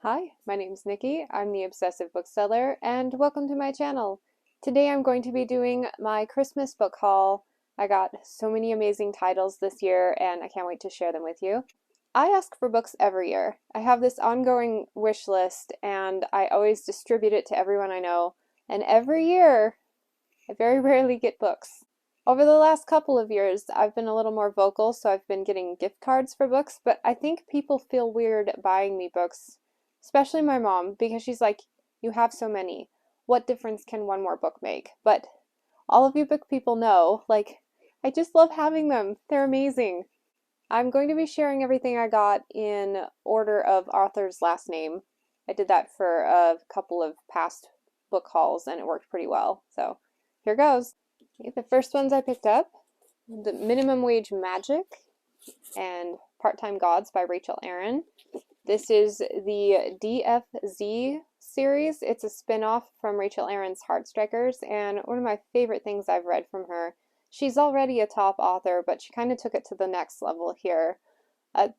Hi, my name's Nikki. I'm the Obsessive Bookseller, and welcome to my channel. Today I'm going to be doing my Christmas book haul. I got so many amazing titles this year, and I can't wait to share them with you. I ask for books every year. I have this ongoing wish list, and I always distribute it to everyone I know, and every year I very rarely get books. Over the last couple of years, I've been a little more vocal, so I've been getting gift cards for books, but I think people feel weird buying me books, especially my mom, because she's like, you have so many. What difference can one more book make? But all of you book people know, like, I just love having them. They're amazing. I'm going to be sharing everything I got in order of author's last name. I did that for a couple of past book hauls and it worked pretty well. So here goes. Okay, the first ones I picked up, The Minimum Wage Magic and Part-Time Gods by Rachel Aaron. This is the DFZ series. It's a spin-off from Rachel Aaron's Heartstrikers, and one of my favorite things I've read from her. She's already a top author, but she kind of took it to the next level here.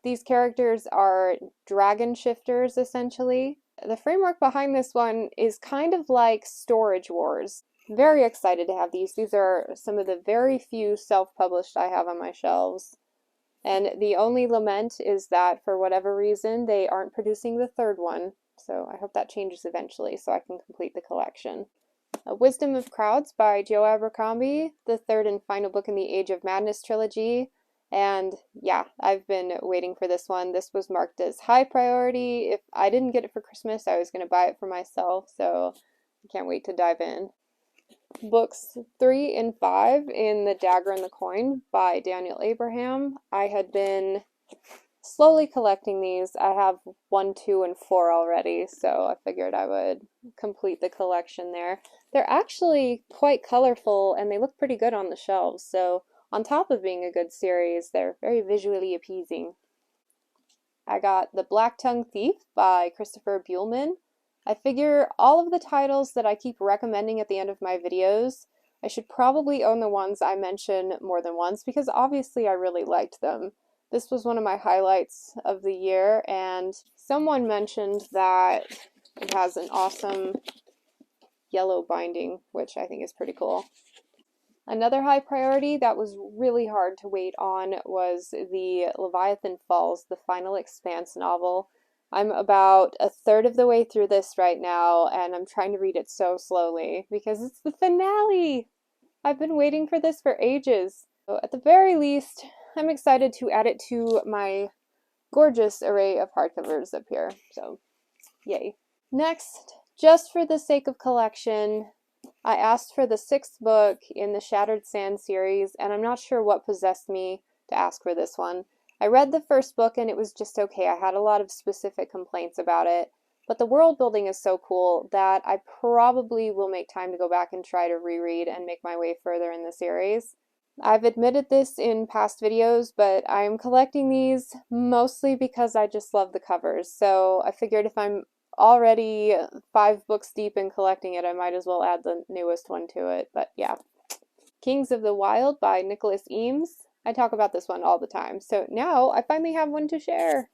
These characters are dragon shifters, essentially. The framework behind this one is kind of like Storage Wars. Very excited to have these. These are some of the very few self-published I have on my shelves. And the only lament is that for whatever reason they aren't producing the third one. So I hope that changes eventually so I can complete the collection. Wisdom of Crowds by Joe Abercrombie, the third and final book in the Age of Madness trilogy. And yeah, I've been waiting for this one. This was marked as high priority. If I didn't get it for Christmas, I was going to buy it for myself. So I can't wait to dive in. Books 3 and 5 in The Dagger and the Coin by Daniel Abraham. I had been slowly collecting these. I have 1, 2, and 4 already, so I figured I would complete the collection there. They're actually quite colorful and they look pretty good on the shelves, so on top of being a good series, they're very visually appeasing. I got The Black-Tongued Thief by Christopher Buehlman. I figure all of the titles that I keep recommending at the end of my videos, I should probably own the ones I mention more than once because obviously I really liked them. This was one of my highlights of the year, and someone mentioned that it has an awesome yellow binding, which I think is pretty cool. Another high priority that was really hard to wait on was the Leviathan Falls, the Final Expanse novel. I'm about a third of the way through this right now, and I'm trying to read it so slowly because it's the finale! I've been waiting for this for ages. So at the very least, I'm excited to add it to my gorgeous array of hardcovers up here, so yay. Next, just for the sake of collection, I asked for the 6th book in the Shattered Sand series, and I'm not sure what possessed me to ask for this one. I read the first book and it was just okay. I had a lot of specific complaints about it, but the world building is so cool that I probably will make time to go back and try to reread and make my way further in the series. I've admitted this in past videos, but I'm collecting these mostly because I just love the covers, so I figured if I'm already 5 books deep in collecting it, I might as well add the newest one to it, but yeah. Kings of the Wild by Nicholas Eames. I talk about this one all the time, so now I finally have one to share.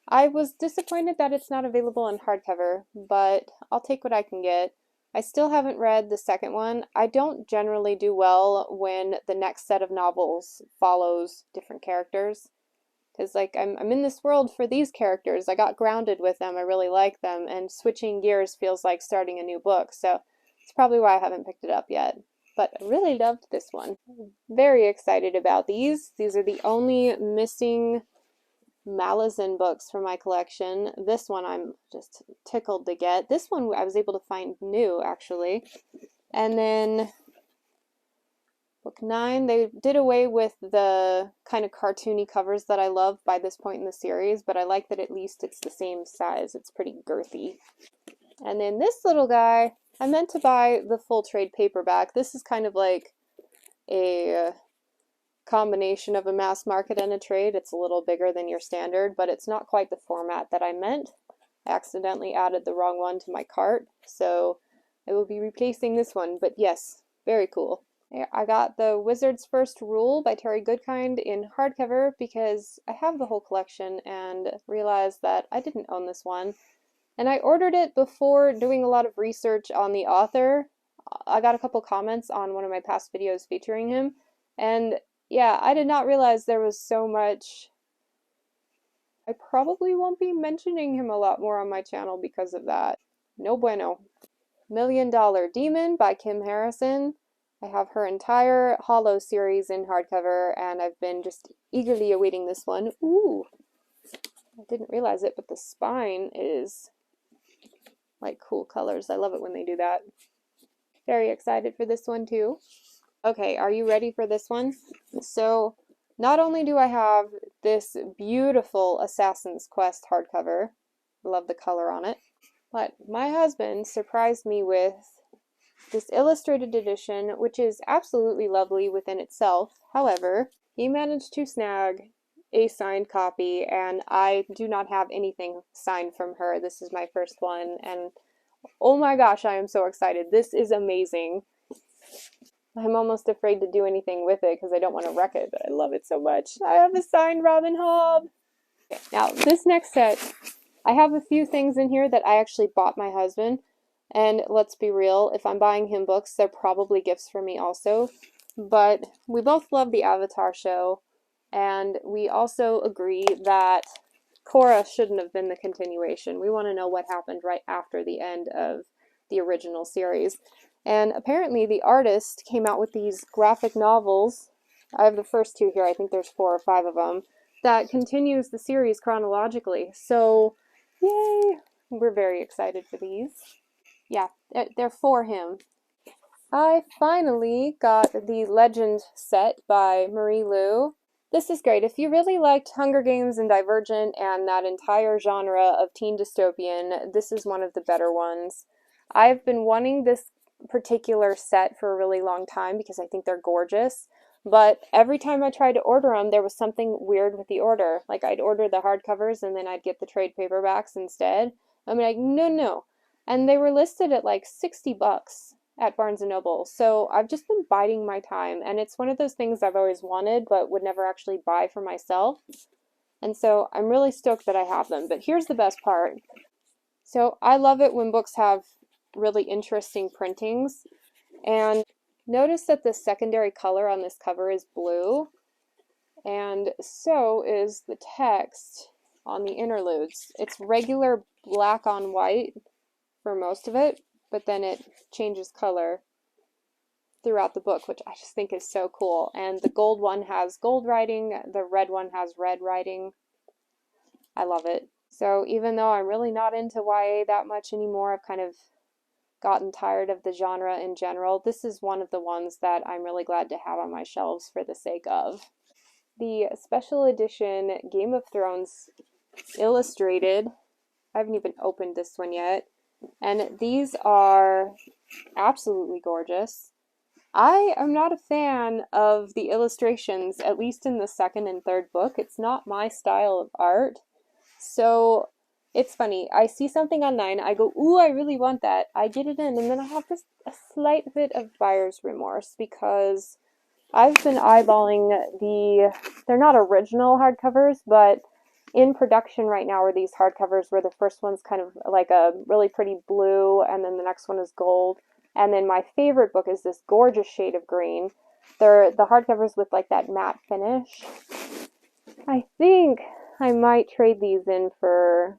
I was disappointed that it's not available in hardcover, but I'll take what I can get. I still haven't read the second one. I don't generally do well when the next set of novels follows different characters. Because, like, I'm in this world for these characters. I got grounded with them. I really like them. And switching gears feels like starting a new book. So it's probably why I haven't picked it up yet. But I really loved this one. Very excited about these. These are the only missing malazan books from my collection. This one I'm just tickled to get. This one I was able to find new, actually. And then Book 9, they did away with the kind of cartoony covers that I love by this point in the series, but I like that at least it's the same size. It's pretty girthy. And then this little guy, I meant to buy the full trade paperback. This is kind of like a combination of a mass market and a trade. It's a little bigger than your standard, but it's not quite the format that I meant. I accidentally added the wrong one to my cart, so I will be replacing this one, but yes, very cool. I got The Wizard's First Rule by Terry Goodkind in hardcover because I have the whole collection and realized that I didn't own this one. And I ordered it before doing a lot of research on the author. I got a couple comments on one of my past videos featuring him, and yeah, I did not realize there was so much. I probably won't be mentioning him a lot more on my channel because of that. No bueno. Million Dollar Demon by Kim Harrison. I have her entire Hollow series in hardcover, and I've been just eagerly awaiting this one. Ooh, I didn't realize it, but the spine is like cool colors. I love it when they do that. Very excited for this one too. Okay, are you ready for this one? So, not only do I have this beautiful Assassin's Quest hardcover, love the color on it, but my husband surprised me with this illustrated edition, which is absolutely lovely within itself. However, he managed to snag a signed copy, and I do not have anything signed from her. This is my first one, and oh my gosh, I am so excited. This is amazing. I'm almost afraid to do anything with it because I don't want to wreck it, but I love it so much. I have a signed Robin Hobb. Okay, now, this next set, I have a few things in here that I actually bought my husband, and let's be real, if I'm buying him books, they're probably gifts for me also, but we both love the Avatar show, and we also agree that Korra shouldn't have been the continuation. We want to know what happened right after the end of the original series. And apparently the artist came out with these graphic novels. I have the first two here, I think there's 4 or 5 of them, that continues the series chronologically. So, yay! We're very excited for these. Yeah, they're for him. I finally got the Legend set by Marie Lu. This is great. If you really liked Hunger Games and Divergent and that entire genre of teen dystopian, this is one of the better ones. I've been wanting this particular set for a really long time because I think they're gorgeous, but every time I tried to order them, there was something weird with the order. Like, I'd order the hardcovers and then I'd get the trade paperbacks instead. I'm like, no. And they were listed at like 60 bucks at Barnes & Noble. So I've just been biding my time, and it's one of those things I've always wanted but would never actually buy for myself. And so I'm really stoked that I have them. But here's the best part. So I love it when books have really interesting printings, and notice that the secondary color on this cover is blue, and so is the text on the interludes. It's regular black on white for most of it, but then it changes color throughout the book, which I just think is so cool. And the gold one has gold writing, the red one has red writing. I love it. So even though I'm really not into YA that much anymore, I've kind of gotten tired of the genre in general, this is one of the ones that I'm really glad to have on my shelves for the sake of. The special edition Game of Thrones illustrated, I haven't even opened this one yet, and these are absolutely gorgeous. I am not a fan of the illustrations, at least in the second and third book. It's not my style of art. So it's funny. I see something online, I go, ooh, I really want that. I get it in, and then I have just a slight bit of buyer's remorse because I've been eyeballing they're not original hardcovers, but in production right now are these hardcovers where the first one's kind of like a really pretty blue, and then the next one is gold. And then my favorite book is this gorgeous shade of green. They're the hardcovers with like that matte finish. I think I might trade these in for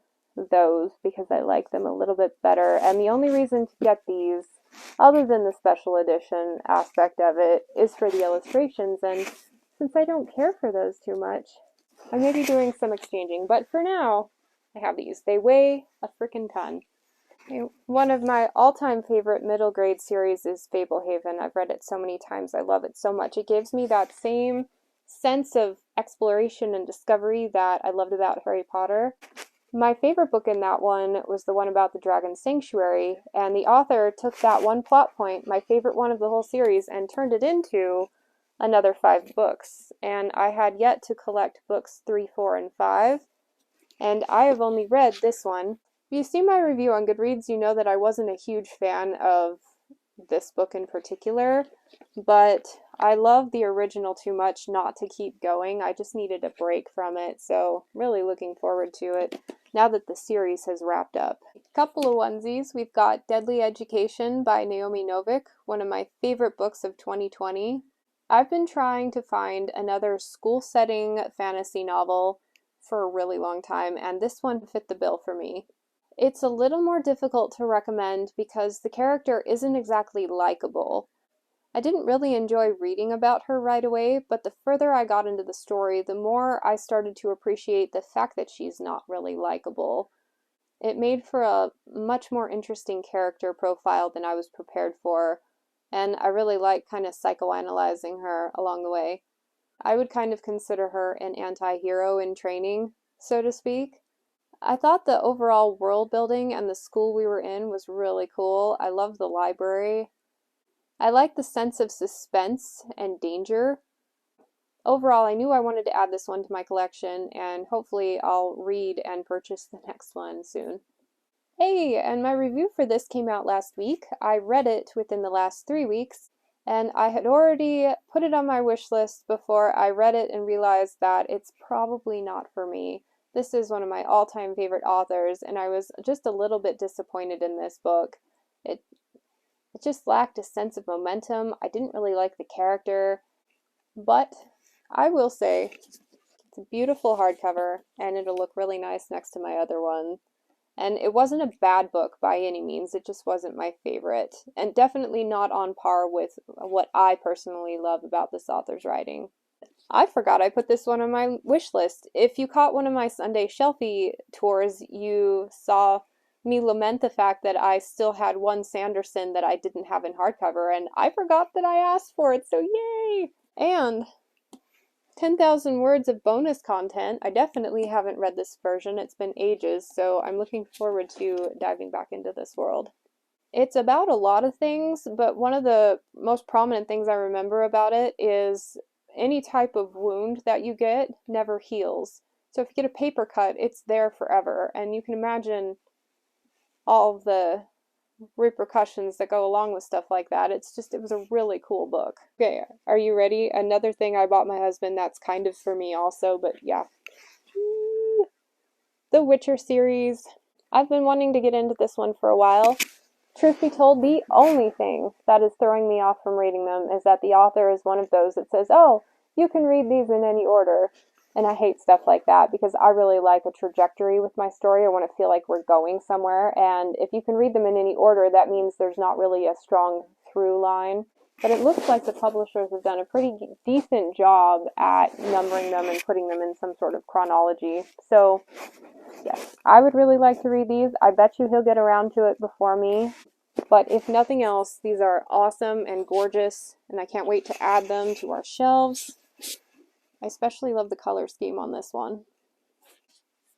those because I like them a little bit better. And the only reason to get these, other than the special edition aspect of it, is for the illustrations. And since I don't care for those too much, I may be doing some exchanging. But for now, I have these. They weigh a freaking ton. One of my all-time favorite middle grade series is Fablehaven. I've read it so many times. I love it so much. It gives me that same sense of exploration and discovery that I loved about Harry Potter. My favorite book in that one was the one about the Dragon Sanctuary, and the author took that one plot point, my favorite one of the whole series, and turned it into another 5 books. And I had yet to collect books 3, 4, and 5, and I have only read this one. If you see my review on Goodreads, you know that I wasn't a huge fan of this book in particular, but I love the original too much not to keep going. I just needed a break from it, so really looking forward to it now that the series has wrapped up. Couple of onesies. We've got Deadly Education by Naomi Novik, one of my favorite books of 2020. I've been trying to find another school setting fantasy novel for a really long time, and this one fit the bill for me. It's a little more difficult to recommend because the character isn't exactly likable. I didn't really enjoy reading about her right away, but the further I got into the story, the more I started to appreciate the fact that she's not really likable. It made for a much more interesting character profile than I was prepared for, and I really like kind of psychoanalyzing her along the way. I would kind of consider her an anti-hero in training, so to speak. I thought the overall world building and the school we were in was really cool. I loved the library. I liked the sense of suspense and danger. Overall, I knew I wanted to add this one to my collection, and hopefully I'll read and purchase the next one soon. Hey, and my review for this came out last week. I read it within the last 3 weeks, and I had already put it on my wish list before I read it and realized that it's probably not for me. This is one of my all-time favorite authors, and I was just a little bit disappointed in this book. It just lacked a sense of momentum. I didn't really like the character, but I will say it's a beautiful hardcover, and it'll look really nice next to my other one. And it wasn't a bad book by any means, it just wasn't my favorite, and definitely not on par with what I personally love about this author's writing. I forgot I put this one on my wish list. If you caught one of my Sunday Shelfie tours, you saw me lament the fact that I still had one Sanderson that I didn't have in hardcover, and I forgot that I asked for it, so yay! And 10,000 words of bonus content. I definitely haven't read this version. It's been ages, so I'm looking forward to diving back into this world. It's about a lot of things, but one of the most prominent things I remember about it is any type of wound that you get never heals. So if you get a paper cut, it's there forever, and you can imagine all of the repercussions that go along with stuff like that. It was a really cool book. Okay, are you ready? Another thing I bought my husband that's kind of for me also, but yeah. The Witcher series. I've been wanting to get into this one for a while. Truth be told, the only thing that is throwing me off from reading them is that the author is one of those that says, oh, you can read these in any order. And I hate stuff like that because I really like a trajectory with my story. I want to feel like we're going somewhere. And if you can read them in any order, that means there's not really a strong through line. But it looks like the publishers have done a pretty decent job at numbering them and putting them in some sort of chronology. So, yes, I would really like to read these. I bet you he'll get around to it before me. But if nothing else, these are awesome and gorgeous, and I can't wait to add them to our shelves. I especially love the color scheme on this one.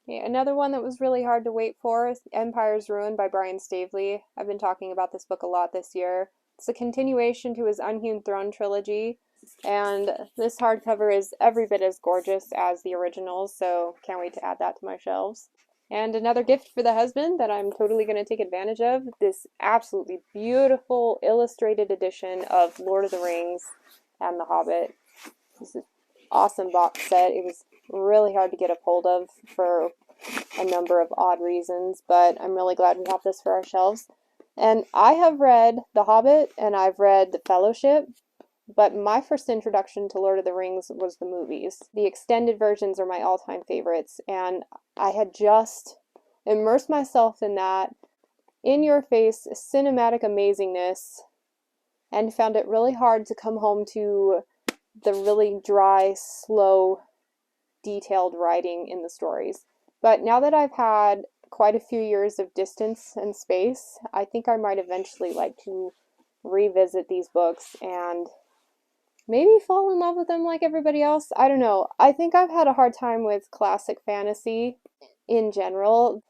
Okay, another one that was really hard to wait for is Empire's Ruin by Brian Stavely. I've been talking about this book a lot this year. It's a continuation to his Unhewn Throne trilogy, and this hardcover is every bit as gorgeous as the originals, so can't wait to add that to my shelves. And another gift for the husband that I'm totally going to take advantage of, this absolutely beautiful illustrated edition of Lord of the Rings and The Hobbit. This is awesome box set. It was really hard to get a hold of for a number of odd reasons, but I'm really glad we have this for our shelves. And I have read The Hobbit and I've read The Fellowship, but my first introduction to Lord of the Rings was the movies. The extended versions are my all-time favorites, and I had just immersed myself in that in-your-face cinematic amazingness and found it really hard to come home to the really dry, slow, detailed writing in the stories. But now that I've had quite a few years of distance and space, I think I might eventually like to revisit these books and maybe fall in love with them like everybody else. I don't know. I think I've had a hard time with classic fantasy in general.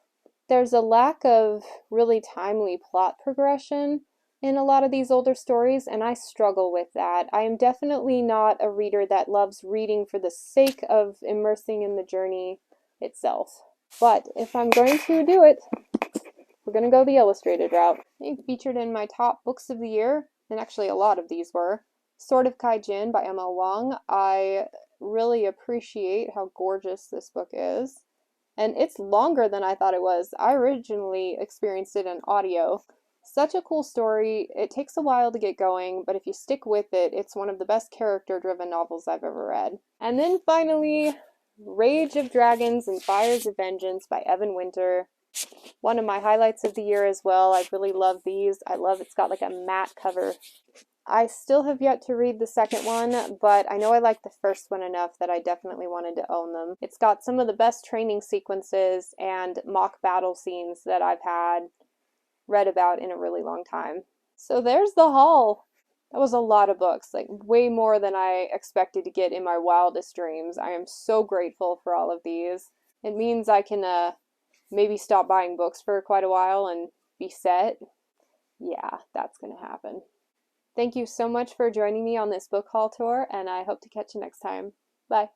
There's a lack of really timely plot progression in a lot of these older stories, and I struggle with that. I am definitely not a reader that loves reading for the sake of immersing in the journey itself. But if I'm going to do it, we're gonna go the illustrated route. I think featured in my top books of the year, and actually a lot of these were, Sword of Kaijin by M.L. Wong. I really appreciate how gorgeous this book is. And it's longer than I thought it was. I originally experienced it in audio. Such a cool story. It takes a while to get going, but if you stick with it, it's one of the best character-driven novels I've ever read. And then finally, Rage of Dragons and Fires of Vengeance by Evan Winter. One of my highlights of the year as well. I really love these. I love it's got like a matte cover. I still have yet to read the second one, but I know I liked the first one enough that I definitely wanted to own them. It's got some of the best training sequences and mock battle scenes that I've read about in a really long time. So there's the haul. That was a lot of books, like way more than I expected to get in my wildest dreams. I am so grateful for all of these. It means I can maybe stop buying books for quite a while and be set. Yeah, that's gonna happen. Thank you so much for joining me on this book haul tour, and I hope to catch you next time. Bye.